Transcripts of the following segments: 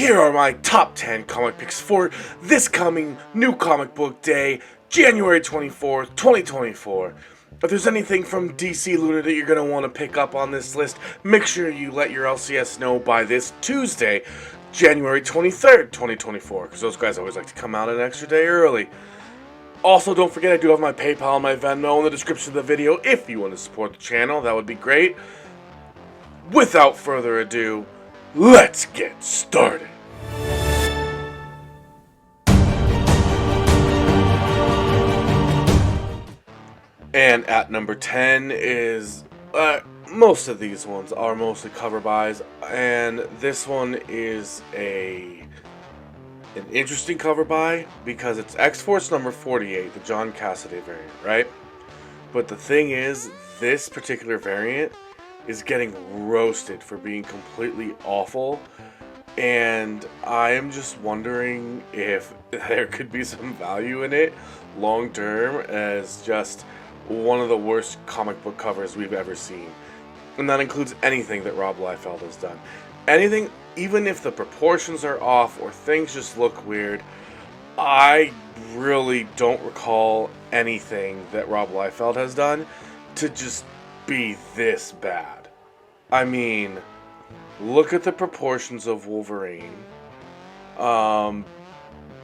here are my top 10 comic picks for this coming new comic book day, January 24th, 2024. If there's anything from DC Luna that you're going to want to pick up on this list, make sure you let your LCS know by this Tuesday, January 23rd, 2024, because those guys always like to come out an extra day early. Also, don't forget I do have my PayPal and my Venmo in the description of the video if you want to support the channel. That would be great. Without further ado, let's get started. And at number 10 is, most of these ones are mostly cover buys, and this one is an interesting cover buy because it's X-Force number 48, the John Cassaday variant, right? But the thing is, this particular variant is getting roasted for being completely awful, and I am just wondering if there could be some value in it long term as just one of the worst comic book covers we've ever seen. And that includes anything that Rob Liefeld has done. Anything, even if the proportions are off or things just look weird, I really don't recall anything that Rob Liefeld has done to just be this bad. I mean, look at the proportions of Wolverine.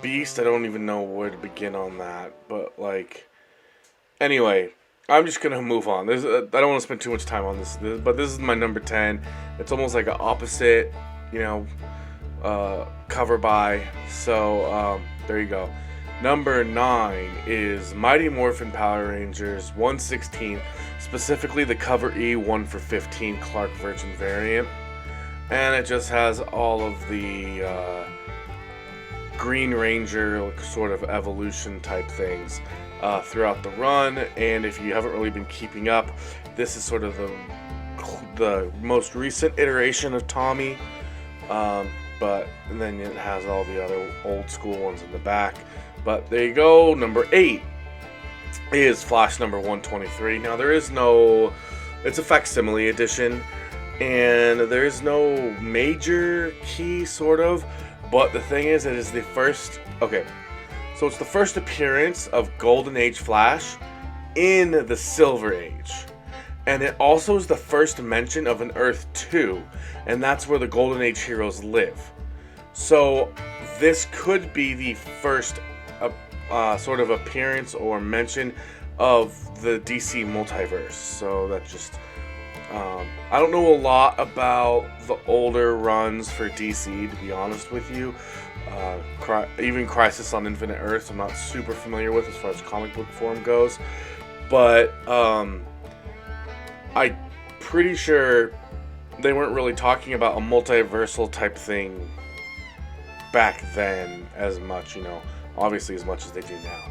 Beast, I don't even know where to begin on that, but like, anyway, I'm just gonna move on. I don't want to spend too much time on this, but this is my number 10. It's almost like an opposite, cover buy. So there you go. Number 9 is Mighty Morphin Power Rangers 116, specifically the Cover E 1 for 15 Clark Virgin variant, and it just has all of the Green Ranger sort of evolution type things throughout the run. And if you haven't really been keeping up, this is sort of the most recent iteration of Tommy, but and then it has all the other old school ones in the back. But there you go. Number 8 is Flash number 123. Now there is no, it's a facsimile edition, and there is no major key sort of, but the thing is, it is the first, so it's the first appearance of Golden Age Flash in the Silver Age. And it also is the first mention of an Earth 2, and that's where the Golden Age heroes live. So this could be the first sort of appearance or mention of the DC multiverse. So that just, I don't know a lot about the older runs for DC, to be honest with you. Even Crisis on Infinite Earths I'm not super familiar with as far as comic book form goes, but I'm pretty sure they weren't really talking about a multiversal type thing back then as much, obviously as much as they do now.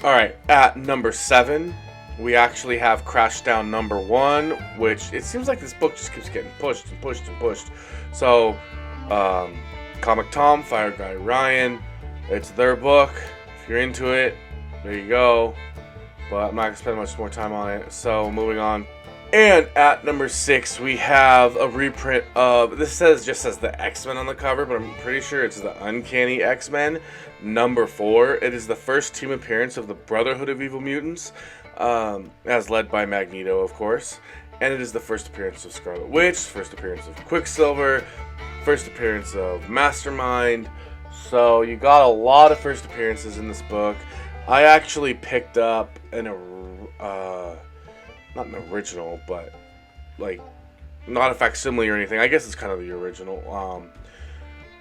Alright, at number 7 we actually have Crashdown number 1, which it seems like this book just keeps getting pushed and pushed and pushed. So Comic Tom, Fire Guy Ryan, it's their book. If you're into it, there you go. But I'm not going to spend much more time on it, so moving on. And at number 6, we have a reprint of, this just says the X-Men on the cover, but I'm pretty sure it's the Uncanny X-Men, number 4. It is the first team appearance of the Brotherhood of Evil Mutants, as led by Magneto, of course. And it is the first appearance of Scarlet Witch, first appearance of Quicksilver, first appearance of Mastermind. So you got a lot of first appearances in this book. I actually picked up not an original, but like not a facsimile or anything. I guess it's kind of the original.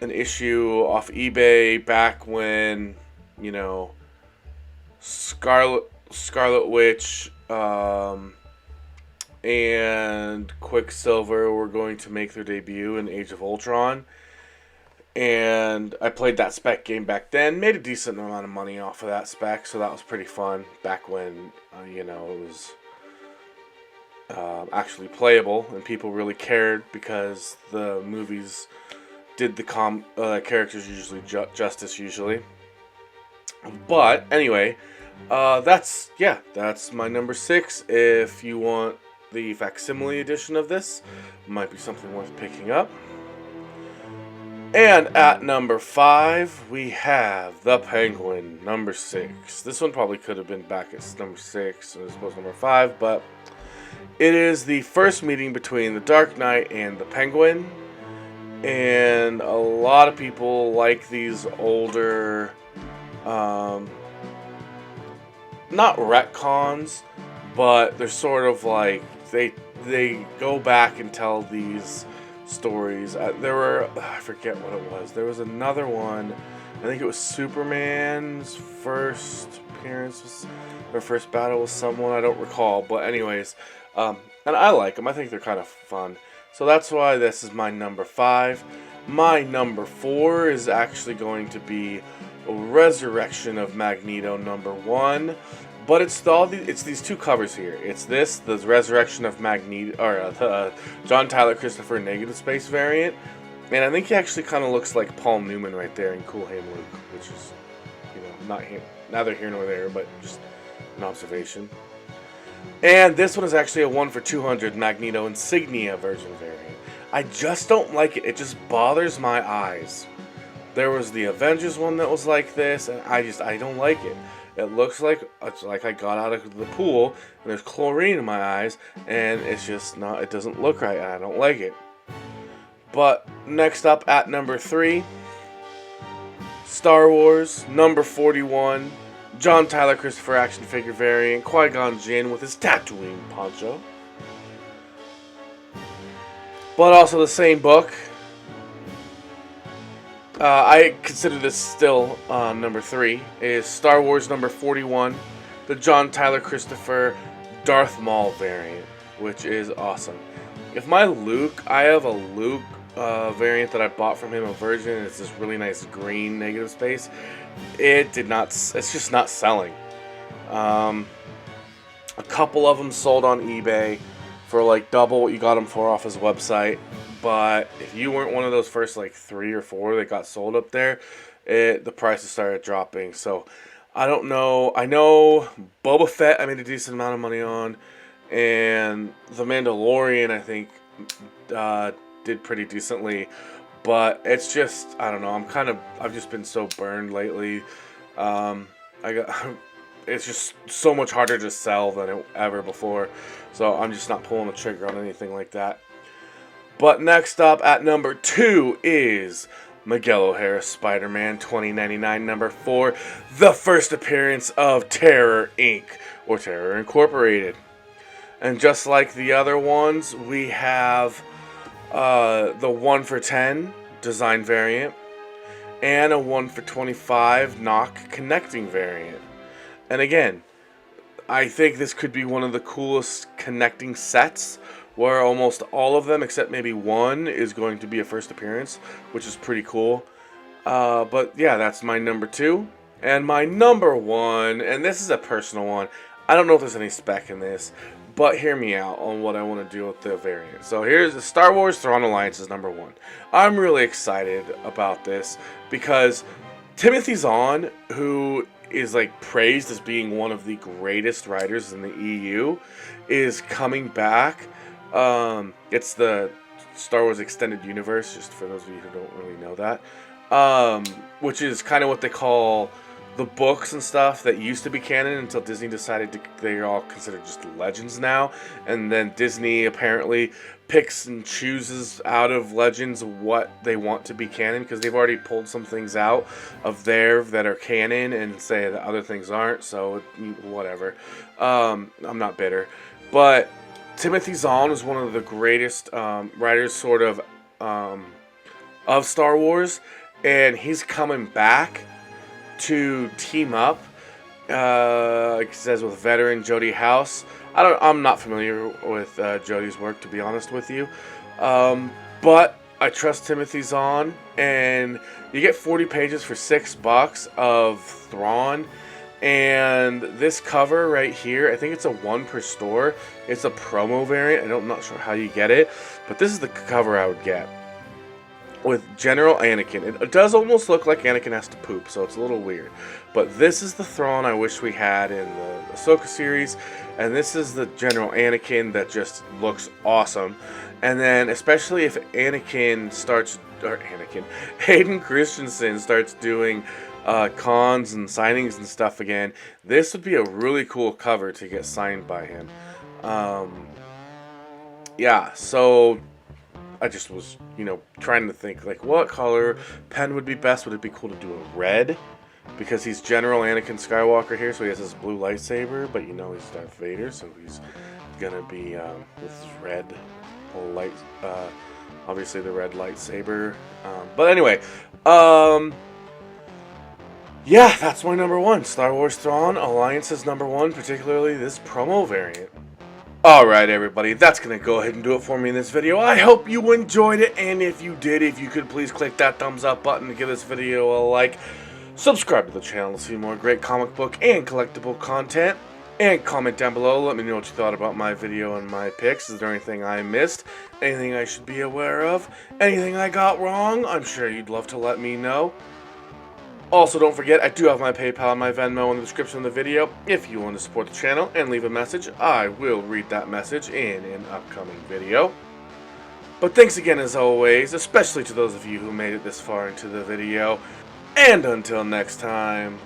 An issue off eBay back when Scarlet Witch and Quicksilver were going to make their debut in Age of Ultron. And I played that Spec game back then, made a decent amount of money off of that Spec, so that was pretty fun back when, it was actually playable and people really cared because the movies did the characters justice usually. But anyway, that's my number 6. If you want the facsimile edition of this, might be something worth picking up. And at number 5, we have the Penguin, number 6. This one probably could have been back at number 6, as opposed to number 5, but it is the first meeting between the Dark Knight and the Penguin. And a lot of people like these older, not retcons, but they're sort of like, they go back and tell these stories. There were, I forget what it was. There was another one. I think it was Superman's first appearance, or first battle with someone. I don't recall, but anyways, and I like them. I think they're kind of fun. So that's why this is my number 5. My number 4 is actually going to be Resurrection of Magneto number 1. But it's these two covers here. It's the Resurrection of Magneto, or the John Tyler Christopher Negative Space variant, and I think he actually kind of looks like Paul Newman right there in Cool Hand Luke, which is, neither here nor there, but just an observation. And this one is actually a 1/200 Magneto Insignia version variant. I just don't like it. It just bothers my eyes. There was the Avengers one that was like this, and I don't like it. It looks like it's like I got out of the pool and there's chlorine in my eyes, and it's just not, it doesn't look right, and I don't like it. But next up at number 3, Star Wars number 41, John Tyler Christopher action figure variant, Qui-Gon Jinn with his Tatooine poncho. But also the same book. I consider this still number 3, is Star Wars number 41, the John Tyler Christopher Darth Maul variant, which is awesome. If my Luke, I have a Luke variant that I bought from him, a version, it's this really nice green negative space. It's just not selling. A couple of them sold on eBay for like double what you got them for off his website. But if you weren't one of those first like 3 or 4 that got sold up there, the prices started dropping. So I don't know. I know Boba Fett I made a decent amount of money on, and The Mandalorian I think did pretty decently. But it's just, I don't know. I've just been so burned lately. It's just so much harder to sell than ever before. So I'm just not pulling the trigger on anything like that. But next up at number 2 is Miguel O'Hara's Spider-Man 2099 number 4, the first appearance of Terror Inc. or Terror Incorporated. And just like the other ones, we have the 1/10 design variant and a 1/25 knock connecting variant. And again, I think this could be one of the coolest connecting sets, where almost all of them, except maybe one, is going to be a first appearance, which is pretty cool. But yeah, that's my number 2. And my number 1, and this is a personal one, I don't know if there's any spec in this, but hear me out on what I want to do with the variant. So here's the Star Wars Thrawn Alliance is number 1. I'm really excited about this because Timothy Zahn, who is like praised as being one of the greatest writers in the EU, is coming back. It's the Star Wars Extended Universe, just for those of you who don't really know that, which is kind of what they call the books and stuff that used to be canon until Disney decided they're all considered just legends now. And then Disney apparently picks and chooses out of legends what they want to be canon, because they've already pulled some things out of there that are canon and say that other things aren't, so whatever. I'm not bitter. But Timothy Zahn is one of the greatest writers sort of Star Wars, and he's coming back to team up, like it says, with veteran Jody House. I'm not familiar with Jody's work, to be honest with you, but I trust Timothy Zahn, and you get 40 pages for $6 of Thrawn. And this cover right here, I think it's a 1 per store. It's a promo variant. I'm not sure how you get it, but this is the cover I would get. with General Anakin. It does almost look like Anakin has to poop, so it's a little weird. But this is the Thrawn I wish we had in the Ahsoka series, and this is the General Anakin that just looks awesome. And then, especially if Hayden Christensen starts doing cons and signings and stuff again, this would be a really cool cover to get signed by him. Yeah, so I just was, trying to think, like, what color pen would be best. Would it be cool to do a red? Because he's General Anakin Skywalker here, so he has his blue lightsaber, but he's Darth Vader, so he's gonna be with his red light, obviously the red lightsaber. But anyway, yeah, that's my number one. Star Wars Thrawn, Alliance's number one, particularly this promo variant. Alright everybody, that's going to go ahead and do it for me in this video. I hope you enjoyed it, and if you did, if you could please click that thumbs up button to give this video a like. Subscribe to the channel to see more great comic book and collectible content. And comment down below, let me know what you thought about my video and my picks. Is there anything I missed? Anything I should be aware of? Anything I got wrong? I'm sure you'd love to let me know. Also, don't forget, I do have my PayPal and my Venmo in the description of the video. If you want to support the channel and leave a message, I will read that message in an upcoming video. But thanks again as always, especially to those of you who made it this far into the video. And until next time...